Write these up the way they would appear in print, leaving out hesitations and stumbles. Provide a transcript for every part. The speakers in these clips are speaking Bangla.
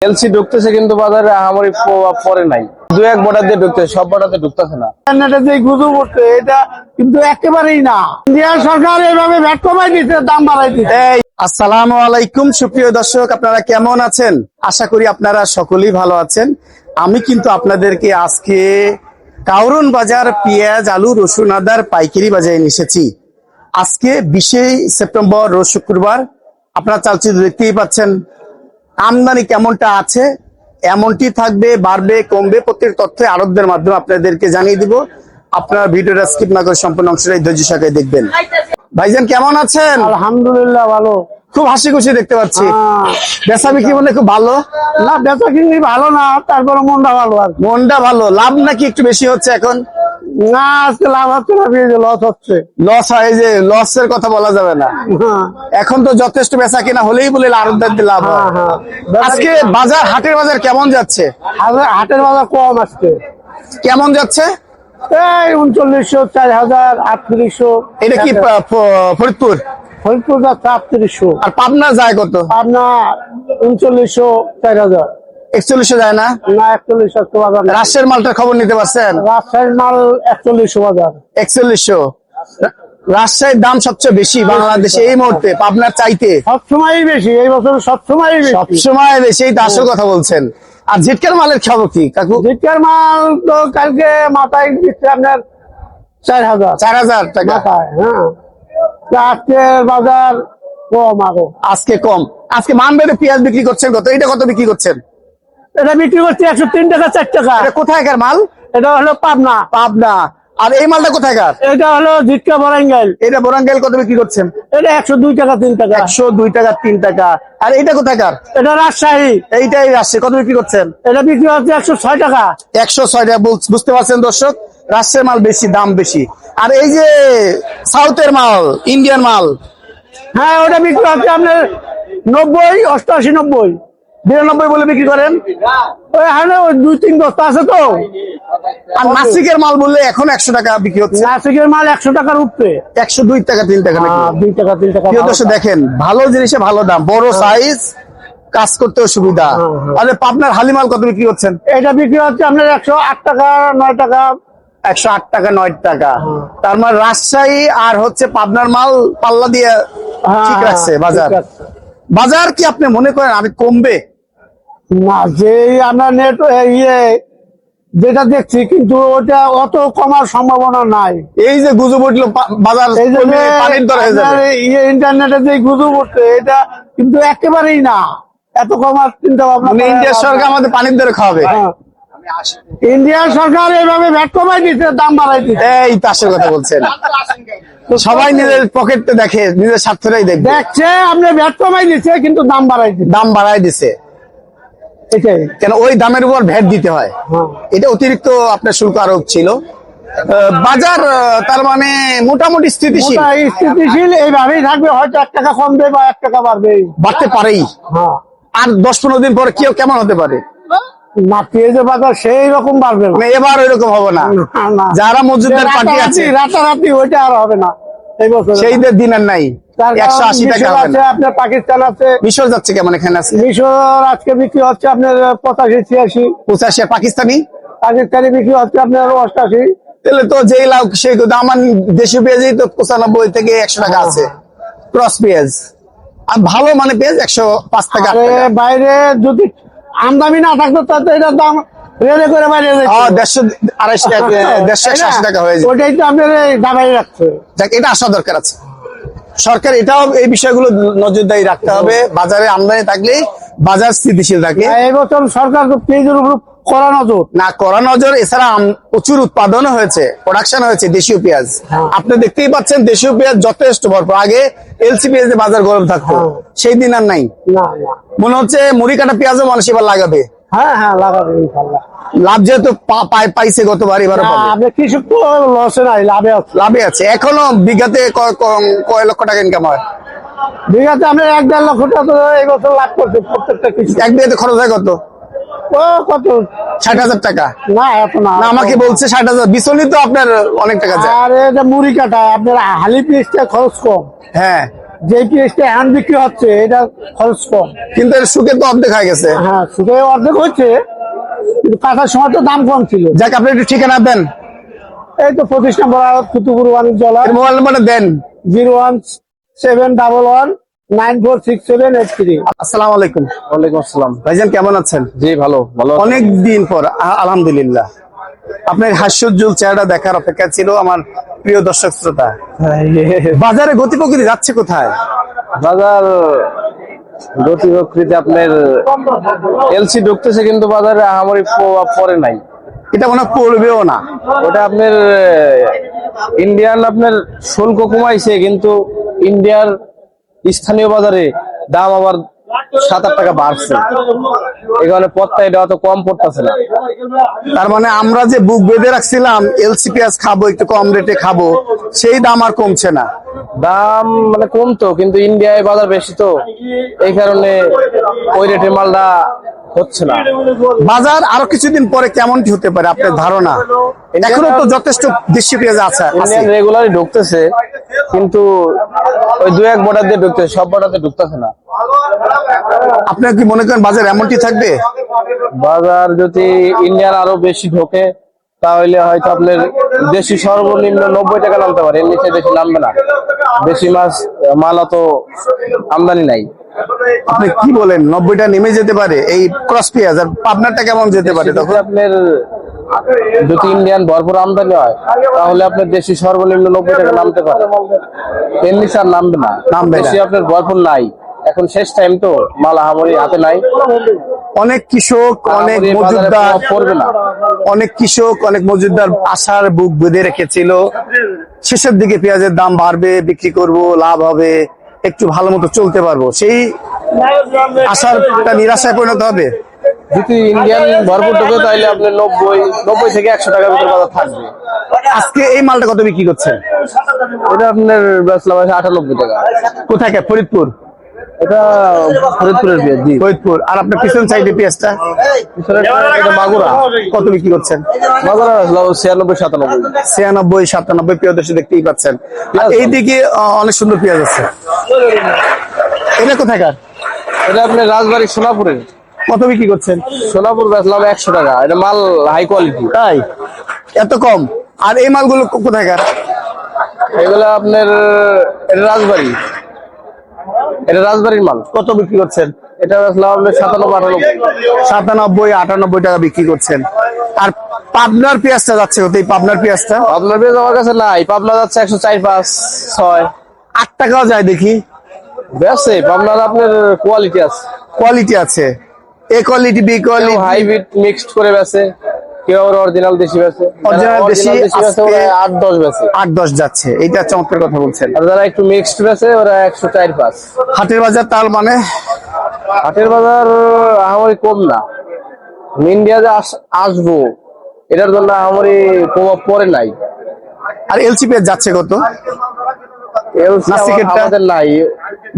এলসি ঢুকতেছে কিন্তু বাজারে আহামরি প্রভাব পড়ে নাই। দু এক বর্ডার দিয়ে ঢুকতেছে, সব বর্ডার দিয়ে ঢুকতেছে না। যে গুজব উঠছে এটা কিন্তু একেবারেই না। ইন্ডিয়া সরকার এইভাবে ভ্যাট কমাই দিচ্ছে, দাম বাড়াই দিচ্ছে। আসসালামু আলাইকুম সুপ্রিয় দর্শক, আপনারা কেমন আছেন? আশা করি আপনারা সকলেই ভালো আছেন। আমি কিন্তু আপনাদেরকে আজকে কাউরন বাজার পেঁয়াজ, আলু, রসুন, আদার পাইকারি বাজারে নিয়ে এসেছি। আজকে 20 সেপ্টেম্বর রোজ শুক্রবার। আপনারা চালচিত্র দেখতেই পাচ্ছেন আমদানি কেমনটা আছে, এমনটি থাকবে, বাড়বে কমবে, প্রত্যেক তথ্য আড়তদের মাধ্যমে আপনাদেরকে জানিয়ে দিব। আপনারা ভিডিওটা স্কিপ না করে সম্পূর্ণ অংশটাই ধৈর্য সহকারে দেখবেন। ভাইজান কেমন আছেন? আলহামদুলিল্লাহ ভালো। খুব হাসি খুশি দেখতে পাচ্ছি। বেচা বিক্রি মনে খুব ভালো না, বেচা কিনি ভালো না, তারপরে মনটা ভালো আর কি। মনটা ভালো। লাভ নাকি একটু বেশি হচ্ছে এখন? না, আজকে লাভ হচ্ছে না, লস হচ্ছে। লস হয়, যে লসের কথা বলা যাবে না। এখন তো যথেষ্ট বেচা কিনা হলেই বলে আড়তদারদের লাভ হয়। আজকে বাজার, হাটের বাজার কেমন যাচ্ছে? হাটের বাজার কম আজকে। কেমন যাচ্ছে? এই 3900, 4000, 3800। এটা কি ফরিদপুর? ফরিদপুর যাচ্ছে 3800। আর পাবনা যায় কত? আপনার 3900, 4000। 4100 যায় না? না, 4100 বাজার না। রাজশাহীর মালটার খবর নিতে পারছেন? রাজশাহীর মাল 4100 বাজার। 4100। রাজশাহীর দাম সবচেয়ে বেশি বাংলাদেশে এই মুহূর্তে, পাবনার চাইতে সবসময়ই বেশি, এই বছর সবসময়ই বেশি। সবসময় বেশি, এই তো আসল কথা বলছেন। আর ঝিটকার মালের খবর কি কাকু? জিটকার মাল তো কালকে মাথায় দিচ্ছে আপনার 4000। 4000 টাকা মাথায়, হ্যাঁ। আজকে বাজার কম আরো। আজকে কম। আজকে মানবেড়ে পেঁয়াজ বিক্রি করছেন কত? এটা কত বিক্রি করছেন? এটা বিক্রি করছে 103 টাকা, 4 টাকা। এটা কোথায়কার মাল? এটা হলো পাবনা। পাবনা। আর এই মালটা কোথায়কার? এটা হলো জিটকা বরাঙ্গাইল। এটা বরাঙ্গাইল। কত বিক্রি করছেন? এটা 102 টাকা, 3 টাকা। 102 টাকা, 3 টাকা। আর এইটা কোথায়কার? এটা রাজশাহী। এইটাই রাজশাহী। কত বিক্রি করছেন? এটা বিক্রি হচ্ছে 106 টাকা। 106 টাকা। বুঝতে পারছেন দর্শক, রাজশাহীর মাল বেশি, দাম বেশি। আর এই যে সাউথের মাল, ইন্ডিয়ান মাল, হ্যাঁ, ওটা বিক্রি হচ্ছে আপনার 90, 88, 90, 92 বলে বিক্রি করেন। ওই হানে ওই 2-3 বস্তা আছে তো। আর নাসিকের মাল বললে এখন 100 টাকা বিক্রি হচ্ছে। নাসিকের মাল 100 টাকার উপরে। 102 টাকা, 3 টাকা নাকি? 2 টাকা, 3 টাকা। প্রিয় দর্শক দেখেন, ভালো জিনিসে ভালো দাম, বড় সাইজ, কাজ করতেও সুবিধা। আর পাবনার হালিমাল কত বিক্রি করছেন? এটা বিক্রি হচ্ছে আপনার 108 টাকা, 9 টাকা। 108 টাকা, 9 টাকা। তার মানে রাজশাহী আর হচ্ছে পাবনার মাল পাল্লা দিয়ে ঠিক রাখছে বাজার। বাজার কি আপনি মনে করেন আমি কমবে? না, যে আমরা নেট যেটা দেখছি, কিন্তু ওটা অত কমার সম্ভাবনা নাই। এই যে গুজব উঠলো বাজার এই যে কমে পানির দর হয়ে যাবে, ইন্টারনেটে যে গুজব উঠছে, এটা কিন্তু একেবারেই না। এত কমার চিন্তা ভাবনা মানে ইন্ডিয়ার সরকার আমাদের পানির দরে খাওয়াবে। ইন্ডিয়া সরকার এইভাবে ভ্যাট কমাই দিচ্ছে, দাম বাড়াই দিচ্ছে। এই তো আসল কথা বলছেন। সবাই নিজের পকেটে দেখে, নিজের স্বার্থটাই দেখবে। দেখছে আপনি ভ্যাট কমাই দিচ্ছে, কিন্তু দাম বাড়াই দিচ্ছে। দাম বাড়ায় দিছে এটাই। কেন? ওই দামের উপর ভ্যাট দিতে হয়। এটা অতিরিক্ত আপনার শুল্ক আরোপ ছিল। বাজার তার মানে মোটামুটি স্থিতিশীল। স্থিতিশীল এইভাবেই থাকবে, হয়তো 1 টাকা কমবে বা 1 টাকা বাড়বে। বাড়তে পারেই। হ্যাঁ। আর 10-15 দিন পরে কেমন হতে পারে? না, পেঁয়াজের বাজার সেই রকম বাড়বে না। মানে এবার ওইরকম হবে না। না। যারা মজুদার পার্টি আছে, রাতারাতি ওইটা আর হবে না এই বছর। সেইদের দিন আর নাই। 180 টাকা হবে আছে, না। আপনার পাকিস্তান আছে। মিশর যাচ্ছে কেমন এখানে আছে? মিশর আজকে বিক্রি হচ্ছে আপনার 85, 86। 85। আর পাকিস্তানি? পাকিস্তানি বিক্রি হচ্ছে আপনার 88। তাহলে তো যেই লাভ সেই কথা। আমার দেশীয় পেঁয়াজই তো 95 থেকে 100 টাকা আছে, ক্রস পেঁয়াজ। আর ভালো মানে পেঁয়াজ 105 টাকা, 8 টাকা। বাইরে যদি আমদানি না থাকতো তাতে এটার দাম রেলে করে বাইরে যেত। 150-180 টাকা হয়ে যায়। ওটাই তো আপনার দাবাই রাখছে। দেখ, এটা আসা দরকার আছে। সরকার এটাও এই বিষয়গুলো নজরদারি রাখতে হবে। বাজারে আমদানি থাকলে বাজার স্থিতিশীল থাকে। এই বছর সরকার তো পেঁয়াজের উপর কড়া নজর। না, কড়া নজর। এছাড়া প্রচুর উৎপাদনও হয়েছে, প্রোডাকশন হয়েছে দেশীয় পেঁয়াজ। আপনি দেখতেই পাচ্ছেন দেশীয় পেঁয়াজ যথেষ্ট ভরপুর। আগে এলসি পেঁয়াজের বাজার গরম থাকতো, সেই দিন আর নাই। না না, মনে হচ্ছে মুড়ি কাটা পেঁয়াজও মানুষ এবার লাগাবে। হ্যাঁ হ্যাঁ, লাগাবে ইনশাআল্লাহ। লাভ যেহেতু পাইছে গতবার, এবারও পাবে। আপনি কৃষক তো লসে নাই, লাভে আছে। লাভে আছে। এখনো বিঘাতে কয় লক্ষ টাকা ইনকাম হয়? বিঘাতে আপনার 1-1.5 লক্ষ টাকা তো এই বছর লাভ করছে প্রত্যেকটা কৃষক। এক বিঘাতে খরচ হয় কত? ও কত? 60,000 টাকা। না, এত না। না, আমাকে বলছে 60,000। বিচলি তো আপনার অনেক টাকা যায়। আর এটা মুড়ি কাটা আপনার হালি পিসটা খরচ কম। হ্যাঁ, যে পিএসটা এখন বিক্রি হচ্ছে এটা খরচ কম। কিন্তু এর সুখে তো অর্ধেক হয়ে গেছে। হ্যাঁ, শুধু অর্ধেক হচ্ছে, কিন্তু কাটার সময় তো দাম কম ছিল। যাক, আপনি একটু ঠিকানা দেন। এই তো 25 নম্বর কুতুবুর বাণিজ্যালয়, এর মোবাইল নাম্বারটা দেন। 01711946783। আসসালামু আলাইকুম। ওয়ালাইকুম আসসালাম। ভাইজান কেমন আছেন? জি ভালো ভালো আছি। অনেক দিন পর আলহামদুলিল্লাহ। আপনার হাস্যোজ্জ্বল চেহারা দেখার অপেক্ষা ছিল আমার প্রিয় দর্শক শ্রোতা। বাজারে গতি প্রকৃতি যাচ্ছে কোথায়? বাজার গতি প্রকৃতি আপনার এলসি ঢুকতেছে, কিন্তু বাজারে আহামরি প্রভাব পড়ে নাই। এটা মনে হয় পড়বেও না। ওটা আপনার ইন্ডিয়ান আপনার শুল্ক কমাইছে, কিন্তু ইন্ডিয়ার স্থানীয় বাজারে দাম আবার 7-8 টাকা বাড়ছে। এখানে পত্তা এটা অত কম পড়তেছে না। তার মানে আমরা যে বুক বেঁধে রাখছিলাম এলসি পেঁয়াজ খাবো, একটু কম রেটে খাবো, সেই দাম আর কমছে না। দাম মানে কমতো, কিন্তু ইন্ডিয়ায় বাজার বেশি তো, এই কারণে ওই রেটের মালটা হচ্ছে না। বাজার আরো কিছুদিন পরে কেমন কি হতে পারে আপনার ধারণা? এখনো তো যথেষ্ট দেশি পেঁয়াজ আছে। ইন্ডিয়ান রেগুলারই ঢুকতেছে, কিন্তু ওই 2-1 বর্ডার দিয়ে ঢুকতেছে, সব বর্ডার দিয়ে ঢুকতেছে না। আপনার কি মনে করেন বাজার এমনটি থাকবে? বাজার যদি ইন্ডিয়ান আরো বেশি ঢোকে, তাহলে হয়তো আপনার দেশি সর্বনিম্ন 90 টাকা নামতে পারে, এর নিচে বেশি নামবে না। বেশি মাল অত আমদানি নাই। আপনি কি বলেন, 90টা নেমে যেতে পারে এই ক্রস পেঁয়াজ? আর পাবনারটা কেমন যেতে পারে তখন? আপনার যদি ইন্ডিয়ান ভরপুর আমদানি হয়, তাহলে আপনার দেশি সর্বনিম্ন 90 টাকা নামতে পারে, এর নিচে আর নামবে না। দেশি আপনার ভরপুর নাই, এখন শেষ টাইম তো, মাল আহামরি হাতে নাই। অনেক কৃষক, অনেক মজুদদার পড়বে না। অনেক কৃষক, অনেক মজুদদার আশার বুক বেঁধে রেখেছিল শেষের দিকে পেঁয়াজের দাম বাড়বে, বিক্রি করব, লাভ হবে, একটু ভালো মতো চলতে পারবো, সেই আশারটা নিরাশায় পরিণত হবে। যদি ইন্ডিয়ান ভরপুর ঢোকে, তাহলে আপনার 90 থেকে 100 টাকার ভিতরে বাজার থাকবে। আজকে এই মালটা কত বিক্রি করছেন? এটা আপনার বেচলাম 98 টাকা। কোথায়? ফরিদপুর? এটা ফরিদপুরের পেঁয়াজ। জি, ফরিদপুর। আর আপনার পিছন সাইডে পেঁয়াজটা এটা মাগুরা। কত বিক্রি করছেন? মাগুরা 96-97। 96-97 পেঁয়াজ দর্শক দেখতেই পাচ্ছেন। আর এইদিকে অনেক সুন্দর পেঁয়াজ আছে। এটা কোথাকার? এটা আপনার রাজবাড়ী সোনাপুরের। কত বিক্রি করছেন? সোনাপুর বেচলাম 100 টাকা। এটা মাল হাই কোয়ালিটি। তাই এত কম? আর এই মালগুলো কোথাকার? এগুলো আপনার এটা রাজবাড়ী, এটা রাজবাড়ির মাল। কত বিক্রি করছেন? এটা বেচলাম আপনার 97-98 টাকা বিক্রি করছেন। আর পাবনার পেঁয়াজটা যাচ্ছে কত? এই পাবনার পেঁয়াজটা? পাবনার পেঁয়াজ আমার কাছে নাই। পাবনা যাচ্ছে 104-105-6। 8 টাকাও যায় দেখি। বেশি পাবনার আপনার কোয়ালিটি আছে, কোয়ালিটি আছে, A quality, B quality, hybrid mixed করে বেছে, কেউ অরিজিনাল দেশি বেছে। অরিজিনাল দেশি আজকে 8-10 বেছে। 8-10 যাচ্ছে, এইটা চমৎকার কথা বলছেন। আর যারা একটু মিক্সড বেছে, ওরা 104-5। হাটের বাজার তার মানে? হাটের বাজার আহামরি কম না। ইন্ডিয়া যে আসবো, এটার জন্য আহামরি প্রভাব পড়ে নাই। আর এলসি পেঁয়াজ যাচ্ছে কত? আমাদের নাই,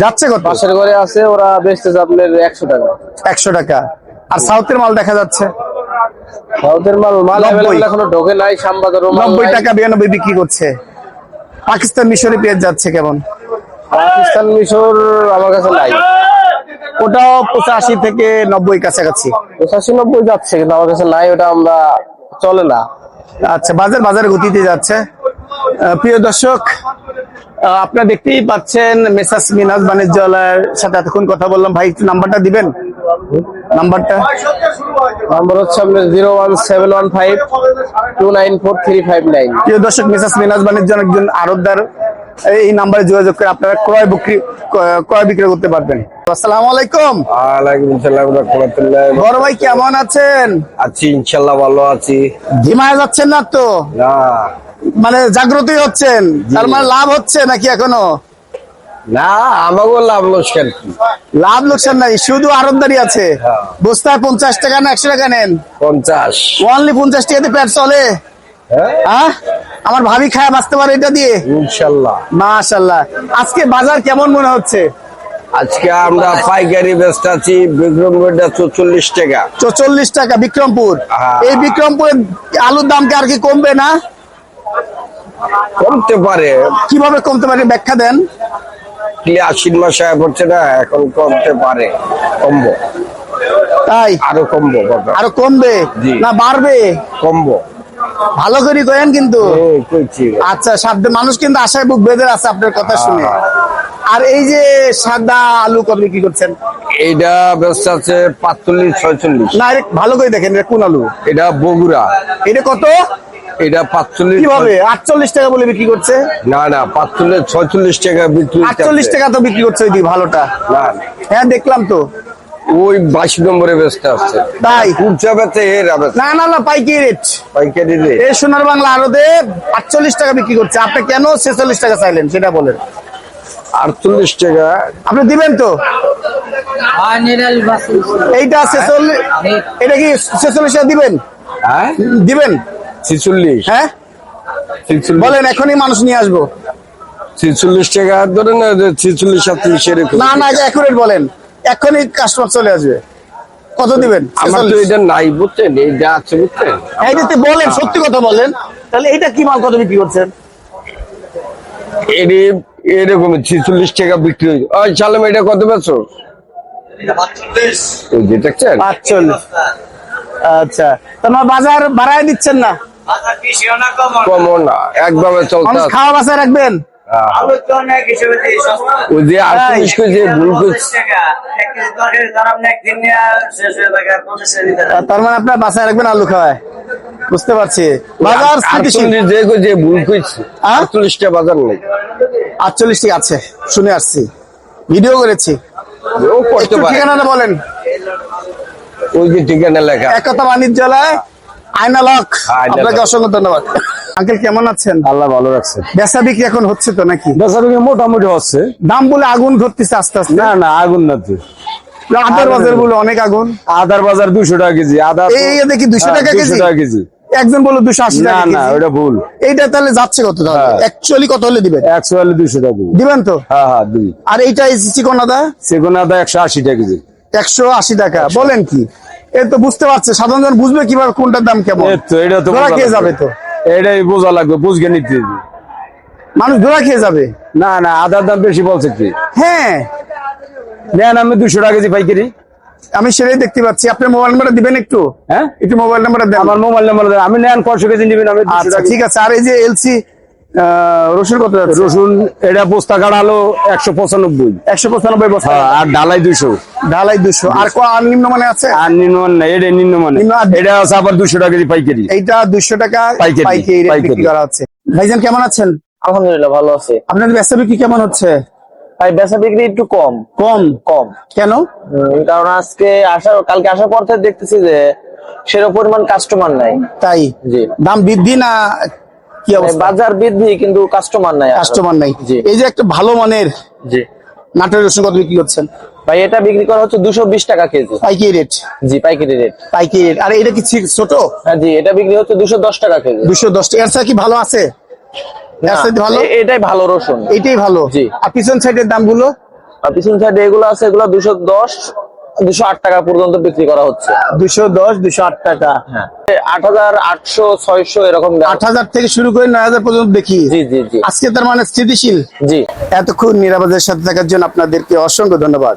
যাচ্ছে কত? পাশের ঘরে আছে, ওরা বেচতেছে আপনার 100 টাকা। 100 টাকা। আর সাউথের মাল দেখা যাচ্ছে সাউথের মাল 90 এখনো ঢোকে নাই। শ্যামবাজার 90 টাকা 92 বিক্রি করছে। পাকিস্তান মিশরি পেঁয়াজ যাচ্ছে কেমন? পাকিস্তান মিশর আমার কাছে নাই। ওটাও 85 থেকে 90 কাছাকাছি। 85-90 যাচ্ছে, কিন্তু আমার কাছে নাই, ওটা আমরা চলে না। আচ্ছা, বাজারে গতিতে যাচ্ছে। প্রিয় দর্শক, আপনারা দেখতেই পাচ্ছেন মেসার্স মিনাজ বাণিজ্যালয়ের সাথে এতক্ষণ কথা বললাম। ভাই একটু নাম্বারটা দিবেন। নাম্বারটা নাম্বার হচ্ছে আপনার 01715294359। প্রিয় দর্শক, মেসার্স মিনাজ বাণিজ্যালয় একজন আড়তদার, এই নাম্বারে যোগাযোগ করে আপনারা ক্রয় বিক্রয় করতে পারবেন। আসসালামু আলাইকুম। ওয়ালাইকুম আসসালাম ওয়া রাহমাতুল্লাহ। বড় ভাই কেমন আছেন? আছি ইনশাআল্লাহ, ভালো আছি। ঝিমায় যাচ্ছেন না তো? না, মানে জাগ্রতই হচ্ছেন, তার মানে লাভ হচ্ছে নাকি এখনো? না, আমাকে লাভ লোকসান কি? লাভ লোকসান নাই, শুধু আড়তদারি আছে। বস্তায় 50 টাকা না 100 টাকা নেন? 50। অনলি 50 টাকাতে পেট চলে? হ্যাঁ, আমার ভাবি খায় বাঁচতে পারে এটা দিয়ে? ইনশাআল্লাহ। মাশাআল্লাহ। আজকে বাজার কেমন মনে হচ্ছে? আজকে আমরা পাইকারি বেচতেছি বিক্রমপুরটা 44 টাকা। 44 টাকা বিক্রমপুর। হ্যাঁ। এই বিক্রমপুরে আলুর দাম কি আর কি কমবে না? কমতে পারে। কিভাবে কমতে পারে ব্যাখ্যা দেন। বিক্রি আশ্বিন মাসে পড়ছে না, এখন কমতে পারে, কমবো, তাই আরো কমবো বাবা, আরো কমবে জি। না বাড়বে? কমবো। ভালো করে কয়েন কিন্তু। কইছি আচ্ছা, সাধ্যে মানুষ কিন্তু আশায় বুক বেঁধে আছে আপনার কথা শুনে। আর এই যে সাদা আলু কত বিক্রি করছেন? এইটা ব্যবসা আছে 45-46। না এটা ভালো করে দেখেন, এটা কোন আলু? এটা বগুড়া, এটা কত? এটা 45। কিভাবে 48 টাকা বলে বিক্রি করছে? না না, 45-46 টাকা বিক্রি হচ্ছে। 48 টাকা তো বিক্রি করছে ওই দিকে ভালোটা। না, হ্যাঁ দেখলাম তো। ওই 22 নম্বরে ব্যবসা আছে, তাই? কুরচা বেচে এরা বেচে না না না, পাইকারি রেট। পাইকারি রে। এই সোনার বাংলা আড়তে 48 টাকা বিক্রি করছে, আপনি কেন 46 টাকা চাইলেন সেটা বলেন। 48 টাকা। আপনি দিবেন তো? এইটা 46, এটা কি 46 টাকা দিবেন? হ্যাঁ, দিবেন? 46। হ্যাঁ 46 বলেন, এখনই মানুষ নিয়ে আসবো। 46 টাকা ধরে না, 46-47 এরকম। না না, অ্যাকুরেট বলেন, এখনই কাস্টমার চলে আসবে। কত দিবেন? আমার তো 46? এটা নাই, বুঝছেন, এইটা আছে বুঝছেন। এইটাতে বলেন, সত্যি কথা বলেন। তাহলে এইটা কি মাল কত বিক্রি করছেন? এরকম 46 টাকা বিক্রি হয়েছে। ওই চালাম, এটা কত বেচো? ওই যে দেখছেন, 45। আচ্ছা, তোমার বাজার বাড়ায় দিচ্ছেন না? কমও না, একভাবে চলতে মানুষ আছে। খাওয়া বাসায় রাখবেন। ওই যে 48 যে ভুল করছে, তার মানে আপনার বাসায় রাখবেন আলু খাওয়ায়, বুঝতে পারছি। বাজার স্থিতিশীল। 48 যে ভুল করছে, 48 টা বাজার নেই। 48 ঠিক আছে, শুনে আসছি, ভিডিও করেছি। ও করতে একটু পারে, ঠিকানাটা বলেন। ওই যে ঠিকানা লেখা। এক কথা বাণিজ্যালয়, আয়না লক। আয়না আপনাকে লক। অসংখ্য ধন্যবাদ। আঙ্কেল কেমন আছেন? আল্লাহ ভালো রাখছে। বেচা বিক্রি এখন হচ্ছে তো নাকি? বেচা বিক্রি মোটামুটি হচ্ছে। দাম বলে আগুন ধরতেছে আস্তে আস্তে। না না, আগুন না তো। আদার বাজার বলে অনেক আগুন। আদার বাজার 200 টাকা কেজি। আদা তো- এই দেখি 200 টাকা 200 কেজি। টাকা কেজি। একজন বললো 280 না টাকা না, কেজি। ওটা ভুল। এইটা তাহলে যাচ্ছে কত তাহলে? হ্যাঁ। অ্যাকচুয়ালি কত হলে দিবেন? 100 হলে 200 টাকা কেজি। দিবেন তো? হ্যাঁ হ্যাঁ, দিই। আর এইটা চিকন আদা সেগুন আদা 180 টাকা কেজি। 180 টাকা। বলেন কি? এ তো বুঝতে পারছে, সাধারণ জন বুঝবে কিভাবে কোনটার দাম কেমন? এই তো, এটা তো ধরা বোঝা খেয়ে লাগবে। যাবে তো, এটাই বোঝা লাগবে, বুঝকে নিতে হবে। মানুষ ধরা খেয়ে যাবে। না না, আদার দাম বেশি বলছে কি? হ্যাঁ, নেন, আমি 200 টাকা কেজি পাইকারি। আমি সেটাই দেখতে পাচ্ছি। আপনার মোবাইল নাম্বারটা দিবেন একটু? হ্যাঁ, একটু মোবাইল নাম্বারটা দেন। আমার মোবাইল নাম্বার দেন। আমি নেন 500 কেজি নেবেন, আমি 200 আচ্ছা টাকা। ঠিক আছে। আর এই যে এলসি রসুন কত যাচ্ছে? রসুন এটা বস্তা কাটা হলো 195। 195 বস্তা। হ্যাঁ, আর ডালাই 200। ঢালাই 200। আর আর নিম্ন মানে আছে? আর নিম্নমান না, এটা নিম্নমান। নিম্ন- এটা আছে আবার 200 টাকা কেজি পাইকারি। এইটা 200 টাকা পাইকারি, পাইকারি রেট পাইকারি। বিক্রি করা হচ্ছে। ভাইজান কেমন আছেন? আলহামদুলিল্লাহ ভালো আছে। আপনাদের ব্যবসা বিক্রি কেমন হচ্ছে? ভাই বেচা বিক্রি একটু কম কম। কম কেন? কারণ কালকে আসার পর থেকে দেখতেছি যে সেরকম পরিমাণ কাস্টমার নাই। তাই? জি। দাম বৃদ্ধি না কি অবস্থা? বাজার বৃদ্ধি কিন্তু কাস্টমার নাই আসলে। কাস্টমার নাই। জি। এই যে একটা ভালো মানের জি নাটোরের রসুন কত বিক্রি করছেন? ভাই এটা বিক্রি করা হচ্ছে 220 টাকা কেজি। পাইকারি রেট। জি পাইকারি রেট। পাইকারি রেট। আর এটা কি ছোট? হ্যাঁ জি, এটা বিক্রি হচ্ছে 210 টাকা কেজি। 210 টাকা। এর কি ভালো আছে? না, এর সাথে ভালো? এটাই ভালো রসুন। এইটাই ভালো। জি। আর পিছন সাইডের দামগুলো? আর পিছন সাইডে এগুলো আছে, এগুলো 210 208 টাকা পর্যন্ত বিক্রি করা হচ্ছে। 210 208 টাকা। হ্যাঁ 8000 800 600 এরকম দাম। 8000 থেকে শুরু করে 9000 পর্যন্ত দেখি। জি জি জি আজকে তার মানে স্থিতিশীল। জি। এতক্ষণ নিরাপদের সাথে থাকার জন্য আপনাদেরকে অসংখ্য ধন্যবাদ।